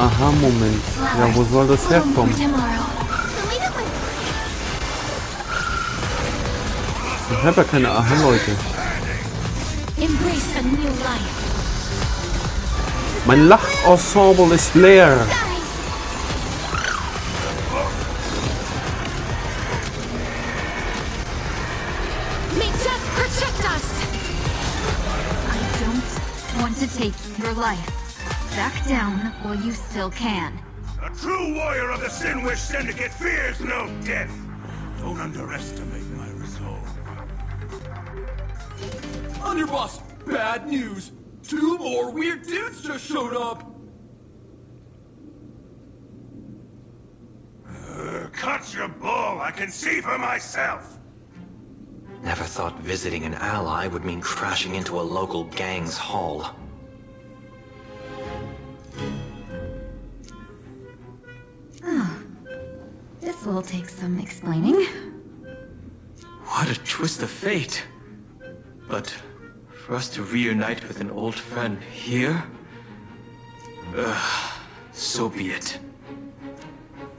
Aha-Moment. Ja, wo soll das herkommen? Ich habe ja keine Aha-Leute. Mein Lachensemble ist leer. Take your life. Back down while you still can. A true warrior of the Sinwish Syndicate fears no death. Don't underestimate my resolve. Underboss, bad news. 2 more weird dudes just showed up. Cut your bull. I can see for myself. Never thought visiting an ally would mean crashing into a local gang's hall. This will take some explaining. What a twist of fate. But for us to reunite with an old friend here? So be it.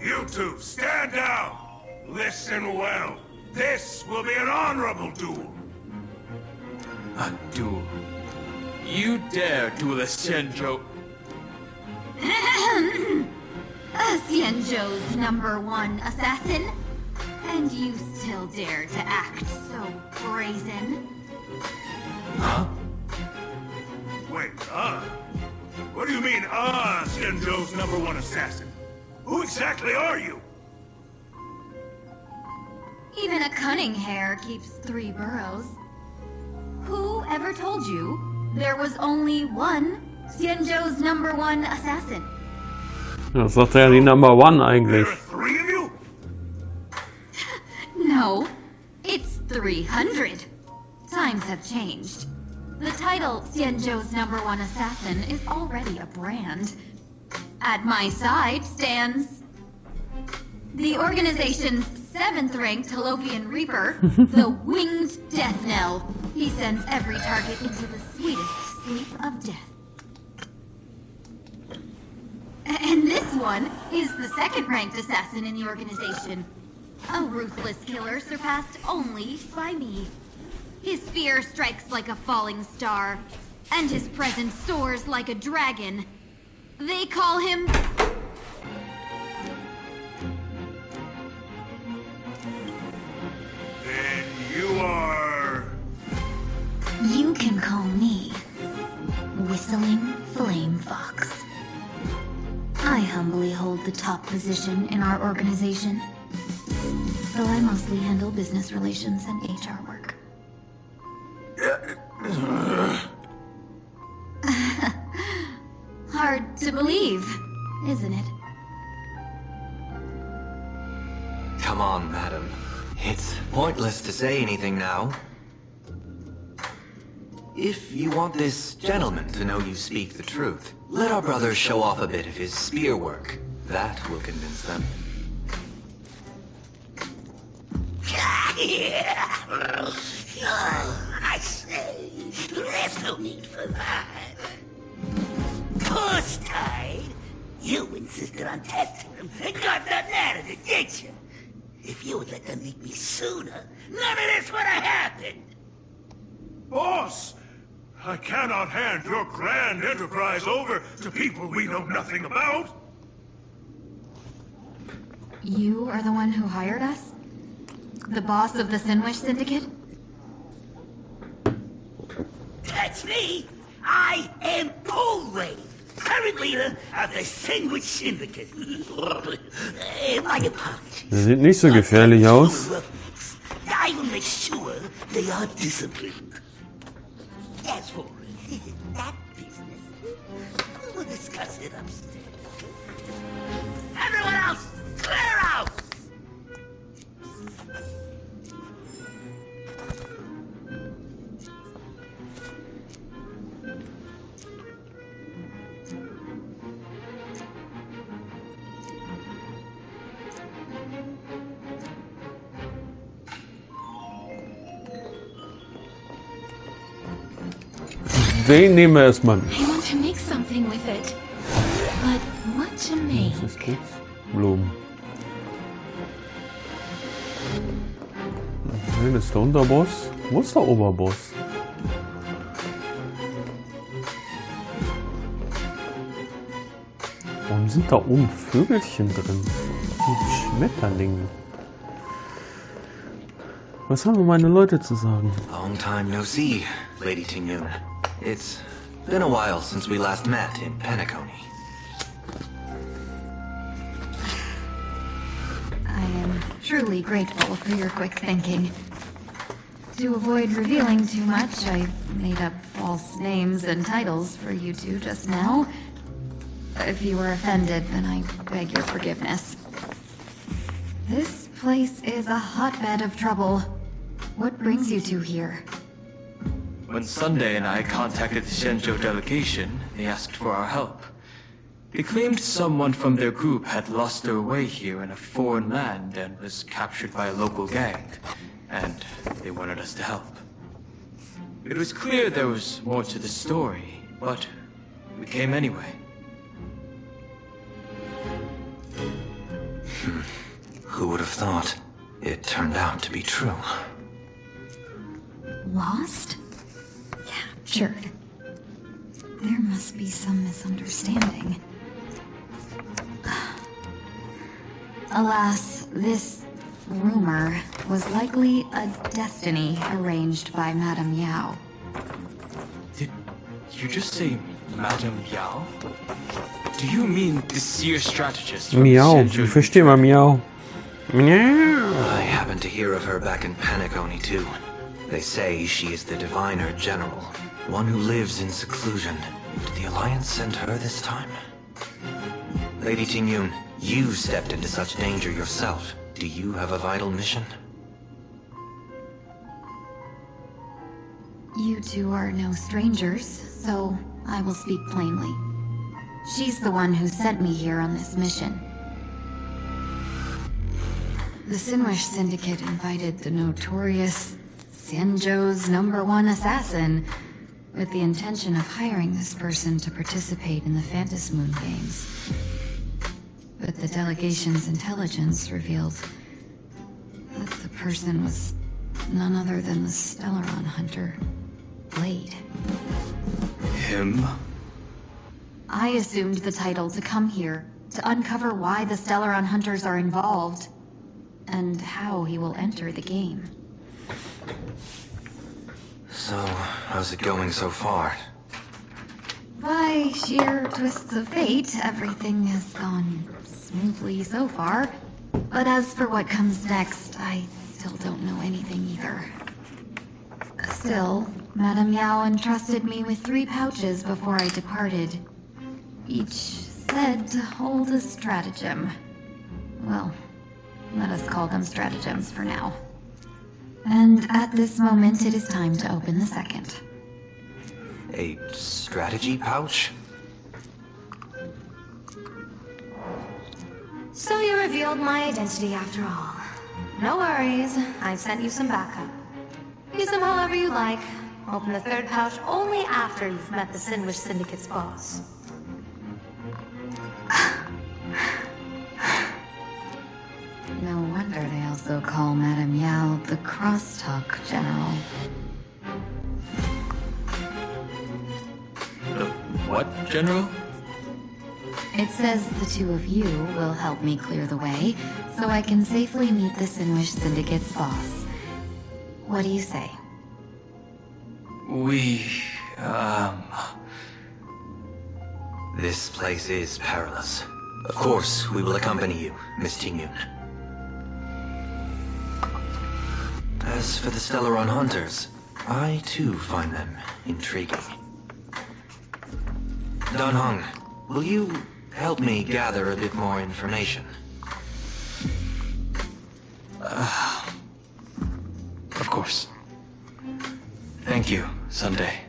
You two, stand down. Listen well. This will be an honorable duel. A duel. You dare duel a Xianzhou? Xianzhou's #1 assassin? And you still dare to act so brazen? Huh? Wait, What do you mean, Xianzhou's #1 assassin? Who exactly are you? Even a cunning hare keeps 3 burrows. Who ever told you there was only one Xianzhou's #1 assassin? Ja, sagt er ja die #1 eigentlich. There are 3 of you? No, it's 300. Times have changed. The title Xianzhou's #1 assassin is already a brand. At my side stands the organization's 7th-ranked Holovian Reaper, the Winged Death Knell. He sends every target into the sweetest sleep of death. And this one is the 2nd-ranked assassin in the organization. A ruthless killer surpassed only by me. His spear strikes like a falling star, and his presence soars like a dragon. They call him... Then you are... You can call me Whistling Flame Fox. I humbly hold the top position in our organization, though I mostly handle business relations and HR work. Hard to believe, isn't it? Come on, madam. It's pointless to say anything now. If you want this gentleman to know you speak the truth, let our brother show off a bit of his spear work. That will convince them. I say, there's no need for that. Puss tied. You insisted on testing them and got nothing out of it, did you? If you would let them meet me sooner, none of this would have happened. Boss! I cannot hand your grand enterprise over to people we know nothing about. You are the one who hired us? The boss of the Sinwish Syndicate? That's me. I am Polwave, current leader of the Sinwish Syndicate. My apologies. Sieht nicht so gefährlich aus. I will make sure they are disciplined. As for that business, we'll discuss it upstairs. Everyone else, clear out! Den nehmen wir erstmal. I want to make something with it. But what to make. Was ist das? Blumen. Okay, das ist der Unterboss. Wo ist der Oberboss? Warum sind da oben Vögelchen drin? Und Schmetterlinge. Was haben meine Leute zu sagen? Long time no see, Lady Tingyun. It's been a while since we last met in Penacony. I am truly grateful for your quick thinking. To avoid revealing too much, I made up false names and titles for you two just now. If you were offended, then I beg your forgiveness. This place is a hotbed of trouble. What brings you two here? When Sunday and I contacted the Shenzhou delegation, they asked for our help. They claimed someone from their group had lost their way here in a foreign land and was captured by a local gang, and they wanted us to help. It was clear there was more to the story, but we came anyway. Who would have thought? It turned out to be true. Lost? Captured. There must be some misunderstanding. Alas, this rumor was likely a destiny arranged by Madame Yao. Did you just say Madame Yao? Do you mean the seer strategist from Miau, Shenzhou? ich verstehe mal Miau. Miau. I happened to hear of her back in Penacony too. They say she is the diviner general, one who lives in seclusion. Did the Alliance send her this time? Lady Tingyun, you stepped into such danger yourself. Do you have a vital mission? You two are no strangers, so I will speak plainly. She's the one who sent me here on this mission. The Sinwish Syndicate invited the notorious Xianzhou's #1 assassin with the intention of hiring this person to participate in the Phantasmoon games. But the delegation's intelligence revealed that the person was none other than the Stellaron hunter, Blade. Him? I assumed the title to come here to uncover why the Stellaron hunters are involved and how he will enter the game. So, how's it going so far? By sheer twists of fate, everything has gone smoothly so far. But as for what comes next, I still don't know anything either. Still, Madame Yao entrusted me with 3 pouches before I departed. Each said to hold a stratagem. Well, let us call them stratagems for now. And at this moment, it is time to open the second. A strategy pouch? So you revealed my identity after all. No worries, I've sent you some backup. Use them however you like. Open the third pouch only after you've met the Sinwish Syndicate's boss. No wonder they also call Madame Yao the Crosstalk General. The what, General? It says the 2 of you will help me clear the way, so I can safely meet the Sinwish Syndicate's boss. What do you say? This place is perilous. Of course, we will accompany you, Miss Tingyun. As for the Stellaron hunters, I too find them intriguing. Dan Heng, will you help me gather a bit more information? Of course. Thank you, Sunday.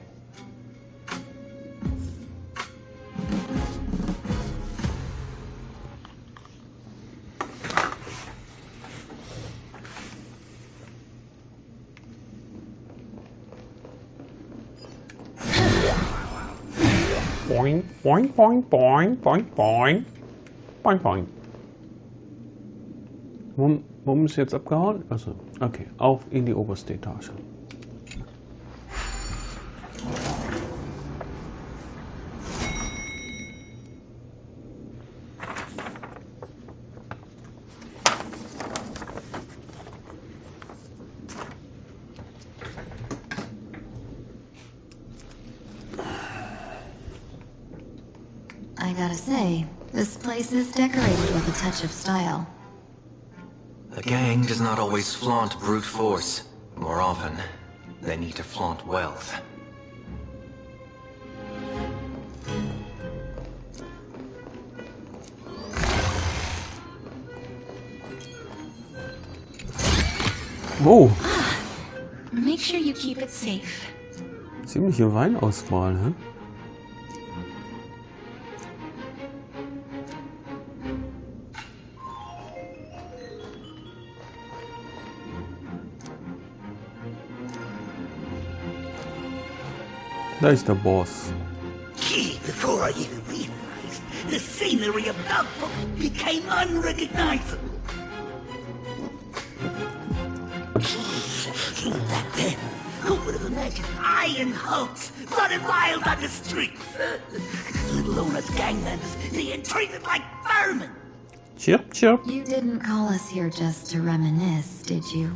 Boing, boing, boing, boing, boing, boing. Boing, boing. Warum ist jetzt abgehauen? Also, okay, auf in die oberste Etage. I gotta say, this place is decorated with a touch of style. A gang does not always flaunt brute force. More often, they need to flaunt wealth. Oh, Make sure you keep it safe. ziemliche Weinauswahl, hä? Da ist der Boss. Before I even realized, the scenery above became unrecognizable. Back then, who would have imagined iron hulks running wild on the streets? Little owners, gang members being treated like vermin. Chirp, chirp. You didn't call us here just to reminisce, did you?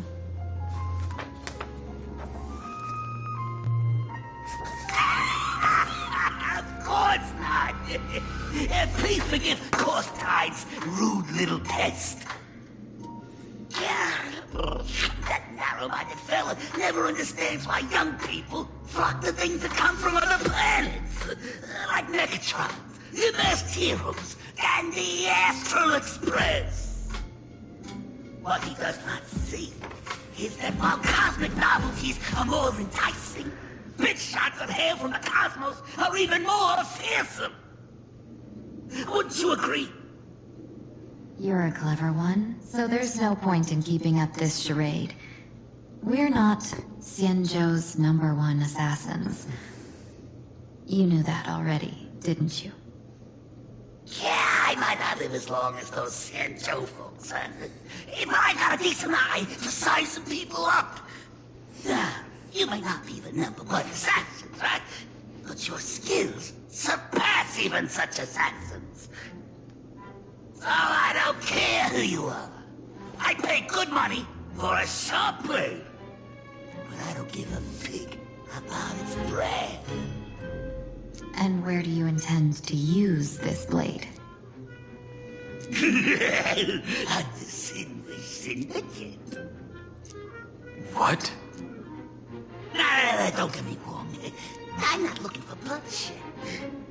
Of course not. Please forgive coarse tides, rude little pest. That narrow-minded fella never understands why young people flock to things that come from other planets. Like Megatron, the Masked Heroes, and the Astral Express. What he does not see is that while cosmic novelties are more enticing, bitch shots of hail from the cosmos are even more fearsome. Wouldn't you agree? You're a clever one, so there's no point in keeping up this charade. We're not Xianzhou's #1 assassins. You knew that already, didn't you? Yeah, I might not live as long as those Sancho folks, huh? But I got a decent eye for sizing people up. Now, you may not be the #1 assassin, right? But your skills surpass even such assassins. So I don't care who you are. I pay good money for a sharp blade. But I don't give a fig about its brand. And where do you intend to use this blade? On the Syndicate. What? No, don't get me wrong. I'm not looking for bloodshed.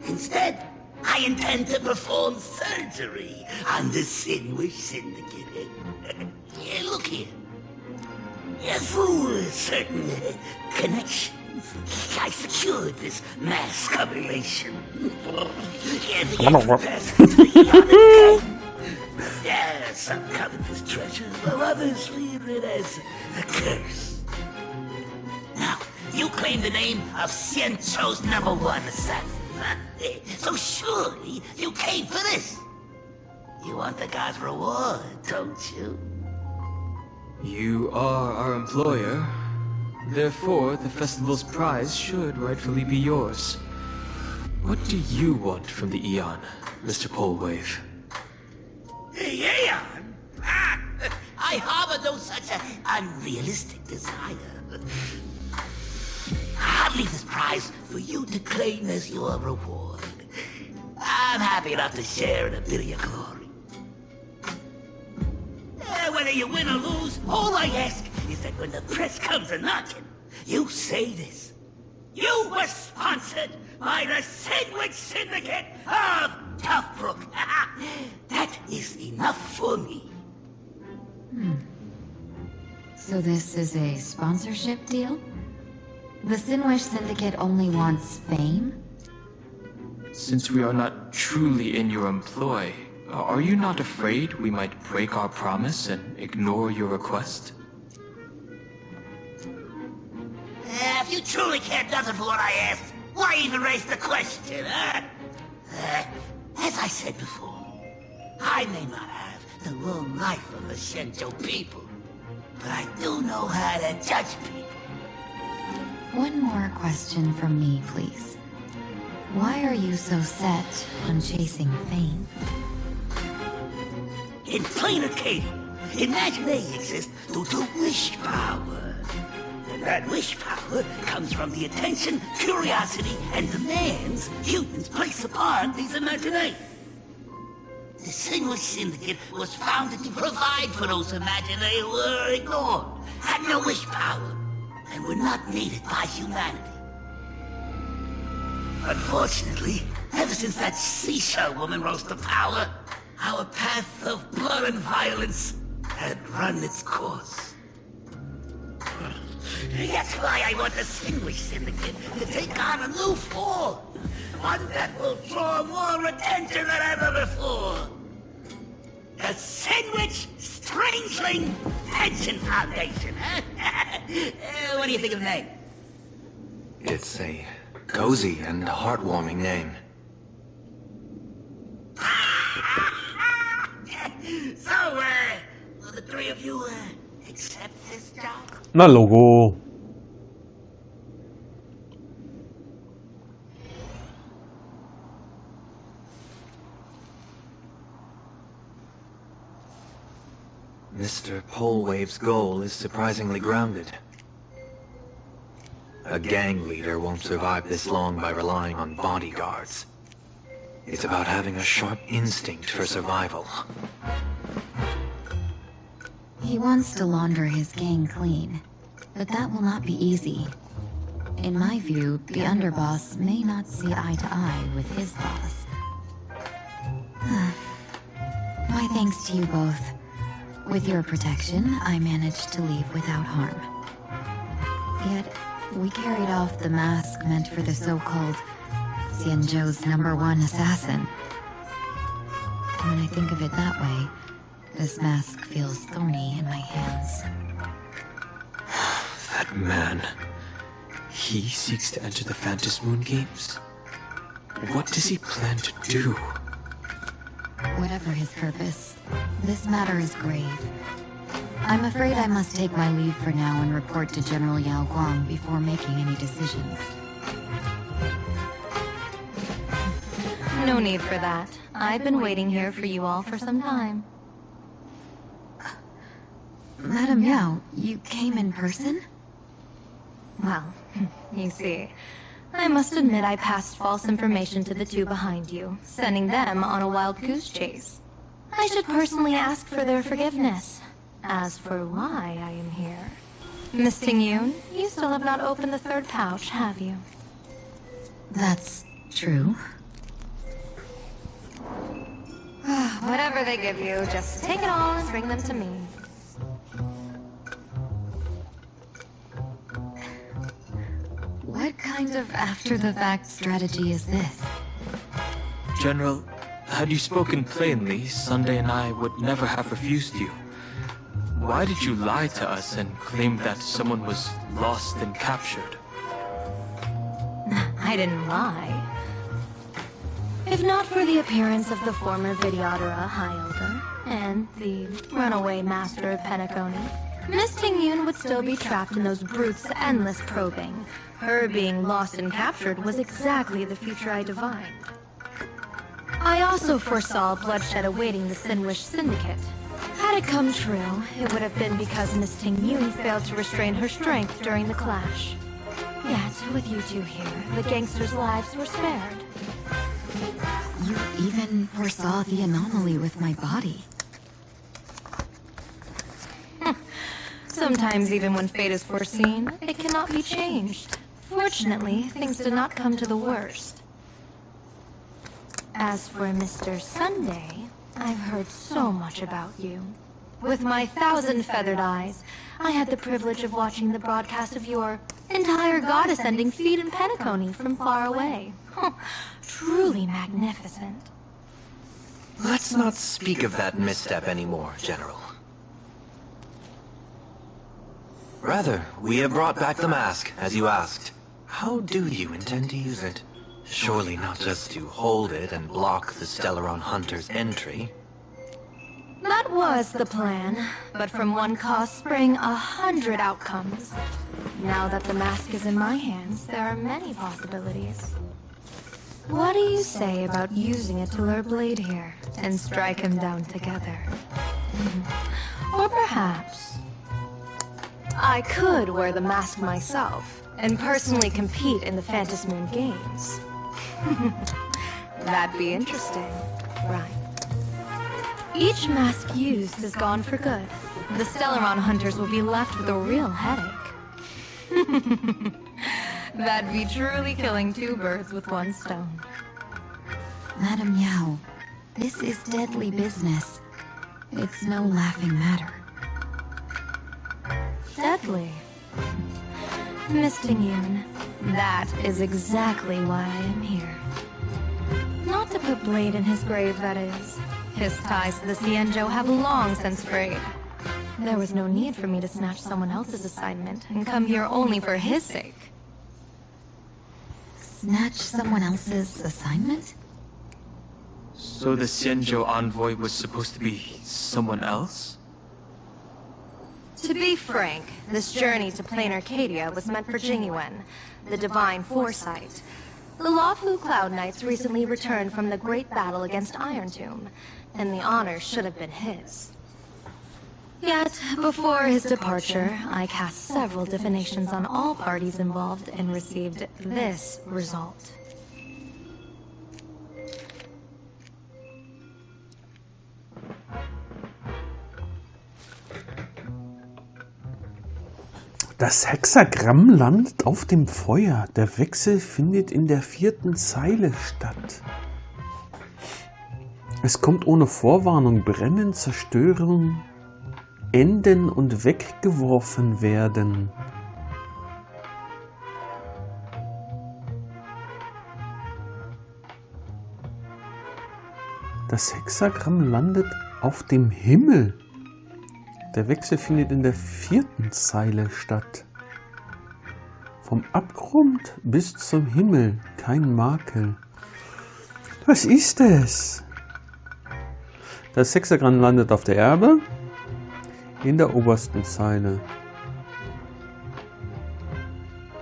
Instead, I intend to perform surgery on the Sinwish Syndicate. Look here. Through certain connections, I secured this mass correlation. Some covet this treasure, while others fear it as a curse. Now, you claim the name of Xianzhou's #1 assassin. So surely you came for this. You want the god's reward, don't you? You are our employer. Therefore, the festival's prize should rightfully be yours. What do you want from the Eon, Mr. Polewave? Aeon? I harbor no such unrealistic desire. I'll leave this prize for you to claim as your reward. I'm happy enough to share in a bit of your glory. Whether you win or lose, all I ask is that when the press comes a-knocking, you say this. You were sponsored by the Sandwich Syndicate of Toughbrook. That is enough for me. So this is a sponsorship deal? The Sinwish Syndicate only wants fame? Since we are not truly in your employ, are you not afraid we might break our promise and ignore your request? If you truly cared nothing for what I asked, why even raise the question, huh? As I said before, I may not have the long life of the Shenzhou people, but I do know how to judge people. One more question from me, please. Why are you so set on chasing fame? In plain Arcadia, imagination exists due to wish power. And that wish power comes from the attention, curiosity, and demands humans place upon these imaginations. The Distinguished Syndicate was founded to provide for those imaginations who were ignored, had no wish power, and were not needed by humanity. Unfortunately, ever since that seashell woman rose to power, our path of blood and violence had run its course. That's why I want the Distinguished Syndicate to take on a new form. One that will draw more attention than ever before. The Sandwich Strangeling Pension Foundation, huh? What do you think of the name? It's a cozy and heartwarming name. So, will the three of you, accept this job? 나 로고. Mr. Polewave's goal is surprisingly grounded. A gang leader won't survive this long by relying on bodyguards. It's about having a sharp instinct for survival. He wants to launder his gang clean, but that will not be easy. In my view, the underboss may not see eye to eye with his boss. My thanks to you both. With your protection, I managed to leave without harm. Yet, we carried off the mask meant for the so-called Xianzhou's #1 assassin. When I think of it that way, this mask feels thorny in my hands. That man. He seeks to enter the Phantasy Moon Games. What does he plan to do? Whatever his purpose, this matter is grave. I'm afraid I must take my leave for now and report to General Yao Guang before making any decisions. No need for that. I've been waiting here for you all for some time. Madam Yao, you came in person? Well, you see, I must admit I passed false information to the two behind you, sending them on a wild goose chase. I should personally ask for their forgiveness. As for why I am here... Miss Tingyun, you still have not opened the third pouch, have you? That's true. Whatever they give you, just take it all and bring them to me. What kind of after-the-fact strategy is this? General, had you spoken plainly, Sunday and I would never have refused you. Why did you lie to us and claim that someone was lost and captured? I didn't lie. If not for the appearance of the former Vidyadhara High Elder and the runaway master of Penacony, Miss Tingyun would still be trapped in those brutes' endless probing. Her being lost and captured was exactly the future I divined. I also foresaw bloodshed awaiting the Sinwish Syndicate. Had it come true, it would have been because Miss Tingyun failed to restrain her strength during the clash. Yet, with you two here, the gangsters' lives were spared. You even foresaw the anomaly with my body. Sometimes even when fate is foreseen, it cannot be changed. Fortunately, things did not come to the worst. As for Mr. Sunday, I've heard so much about you. With my 1,000 feathered eyes, I had the privilege of watching the broadcast of your entire goddess-ending feat in Penacony from far away. Truly magnificent. Let's not speak of that misstep anymore, General. Rather, we have brought back the mask, as you asked. How do you intend to use it? Surely not just to hold it and block the Stellaron Hunter's entry. That was the plan, but from one cause sprang 100 outcomes. Now that the mask is in my hands, there are many possibilities. What do you say about using it to lure Blade here, and strike him down together? Or perhaps I could wear the mask myself, and personally compete in the Fantasy-Moon Games. That'd be interesting, right? Each mask used is gone for good. The Stellaron hunters will be left with a real headache. That'd be truly killing two birds with one stone. Madam Yao, this is deadly business. It's no laughing matter. Deadly. Miss Tingyun, that is exactly why I am here. Not to put Blade in his grave, that is. His ties to the Xianzhou have long since frayed. There was no need for me to snatch someone else's assignment and come here only for his sake. Snatch someone else's assignment? So the Xianzhou envoy was supposed to be someone else? To be frank, this journey to plain Arcadia was meant for Jingyuan, the divine foresight. The Luofu Cloud Knights recently returned from the great battle against Iron Tomb, and the honor should have been his. Yet, before his departure, I cast several divinations on all parties involved and received this result. Das Hexagramm landet auf dem Feuer. Der Wechsel findet in der 4. Zeile statt. Es kommt ohne Vorwarnung, brennen, Zerstörung, enden und weggeworfen werden. Das Hexagramm landet auf dem Himmel. Der Wechsel findet in der 4. Zeile statt. Vom Abgrund bis zum Himmel, kein Makel. Was ist es? Das Hexagramm landet auf der Erde, in der obersten Zeile.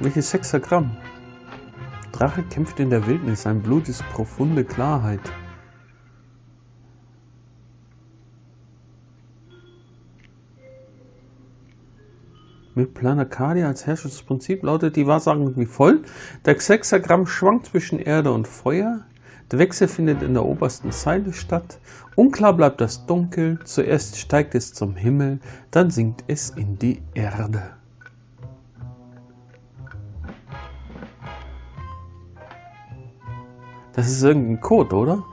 Welches Hexagramm? Drache kämpft in der Wildnis, sein Blut ist profunde Klarheit. Mit Plan Arcadia als Herrschaftsprinzip lautet die Wahrsagung wie folgt. Das Hexagramm schwankt zwischen Erde und Feuer. Der Wechsel findet in der obersten Zeile statt. Unklar bleibt das Dunkel. Zuerst steigt es zum Himmel, dann sinkt es in die Erde. Das ist irgendein Code, oder?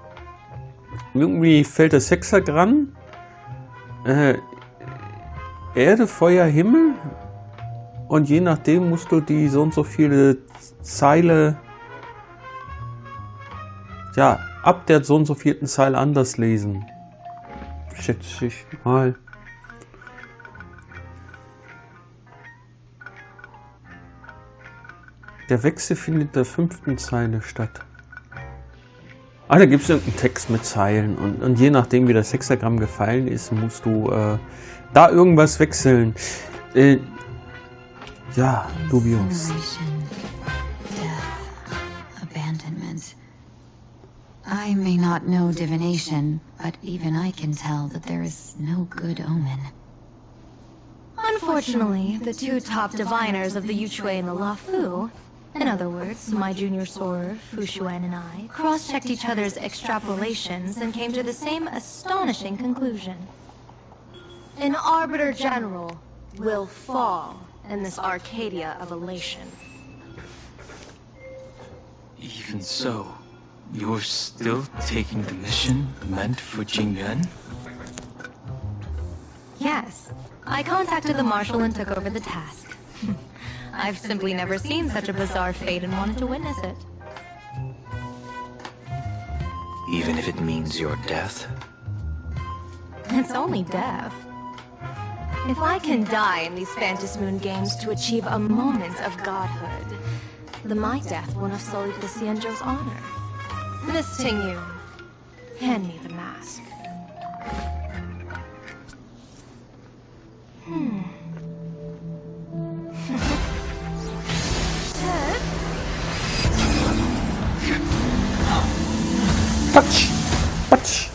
Irgendwie fällt das Hexagramm. Erde, Feuer, Himmel. Und je nachdem musst du die so und so viele Zeile, ja, ab der so und so vierten Zeile anders lesen. Schätze ich mal. Der Wechsel findet in der 5. Zeile statt. Ah, da gibt es irgendeinen Text mit Zeilen. Und je nachdem, wie das Hexagramm gefallen ist, musst du da irgendwas wechseln. Ja, dubios. Death, abandonment. I may not know divination, but even I can tell that there is no good omen. Unfortunately, the two top diviners of the Yuchui and the Luofu, in other words, my junior soror, Fu Xuan, and I, cross-checked each other's extrapolations and came to the same astonishing conclusion. An Arbiter General will fall in this Arcadia of elation. Even so, you're still taking the mission meant for Jingyuan? Yes, I contacted the Marshal and took over the task. I've simply never seen such a bizarre fate and wanted to witness it. Even if it means your death? It's only death. If I can die in these Fantasy-Moon Games to achieve a moment of godhood, then my death won't have sullied the Xianzhou's honor. Miss Tingyun, hand me the mask. Patsch! Patsch!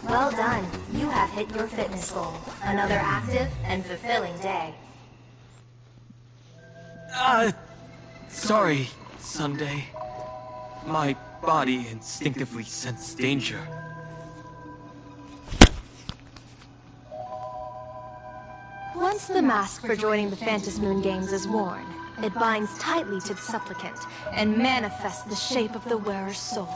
Well done. You have hit your fitness goal. Another active and fulfilling day. Sorry, Sunday. My body instinctively sensed danger. Once the mask for joining the Fantasy-Moon Games is worn, it binds tightly to the supplicant and manifests the shape of the wearer's soul.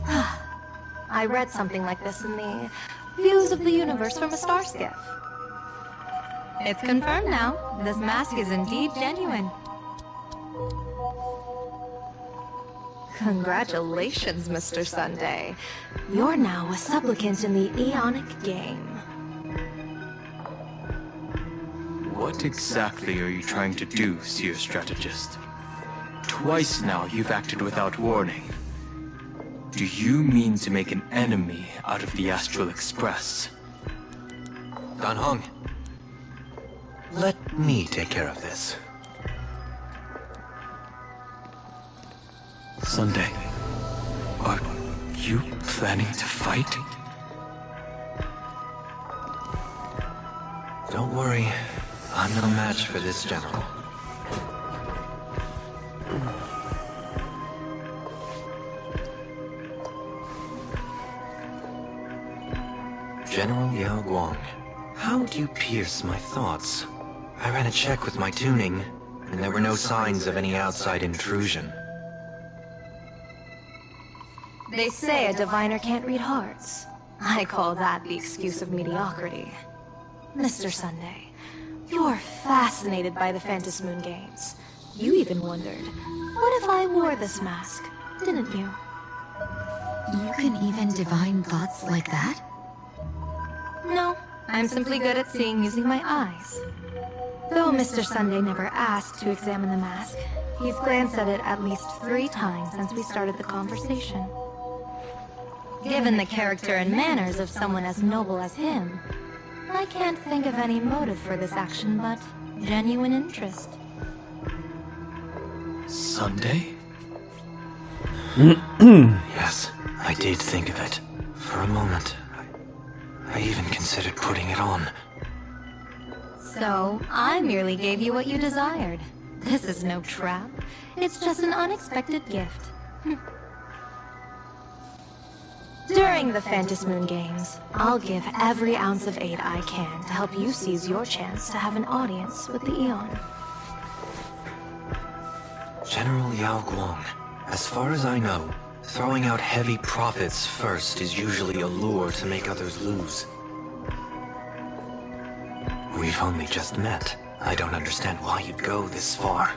I read something like this in the Views of the Universe from a Star Skiff. It's confirmed now. This mask is indeed genuine. Congratulations, Mr. Sunday. You're now a supplicant in the Aeonic game. What exactly are you trying to do, Seer Strategist? Twice now you've acted without warning. Do you mean to make an enemy out of the Astral Express? Dan Hong. Let me take care of this. Sunday, are you planning to fight? Don't worry. I'm no match for this general. General Yao Guang, how do you pierce my thoughts? I ran a check with my tuning, and there were no signs of any outside intrusion. They say a diviner can't read hearts. I call that the excuse of mediocrity. Mr. Sunday, you're fascinated by the Fantasy-Moon Games. You even wondered, what if I wore this mask, didn't you? You can even divine thoughts like that? No, I'm simply good at seeing using my eyes. Though Mr. Sunday never asked to examine the mask, he's glanced at it at least 3 times since we started the conversation. Given the character and manners of someone as noble as him, I can't think of any motive for this action but genuine interest. Sunday? Yes, I did think of it. For a moment, I even considered putting it on. So, I merely gave you what you desired. This is no trap. It's just an unexpected gift. During the Fantasy-Moon Games, I'll give every ounce of aid I can to help you seize your chance to have an audience with the Eon. General Yao Guang, as far as I know, throwing out heavy profits first is usually a lure to make others lose. We've only just met. I don't understand why you'd go this far.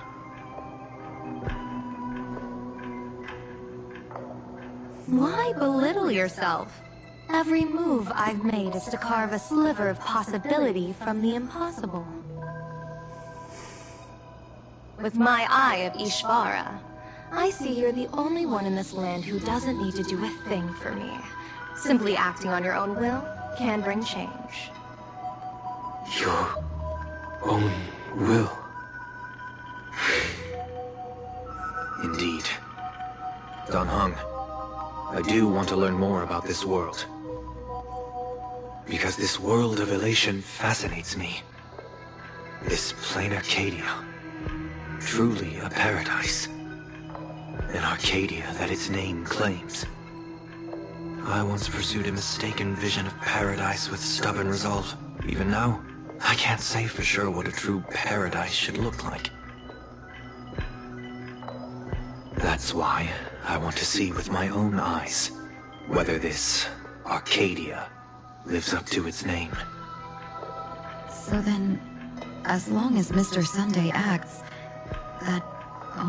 Why belittle yourself? Every move I've made is to carve a sliver of possibility from the impossible. With my eye of Ishvara, I see you're the only one in this land who doesn't need to do a thing for me. Simply acting on your own will can bring change. Your own will. Indeed. Dan Hong, I do want to learn more about this world. Because this world of elation fascinates me. This plain Arcadia. Truly a paradise. An Arcadia that its name claims. I once pursued a mistaken vision of paradise with stubborn resolve. Even now, I can't say for sure what a true paradise should look like. That's why I want to see with my own eyes whether this Arcadia lives up to its name. So then, as long as Mr. Sunday acts, that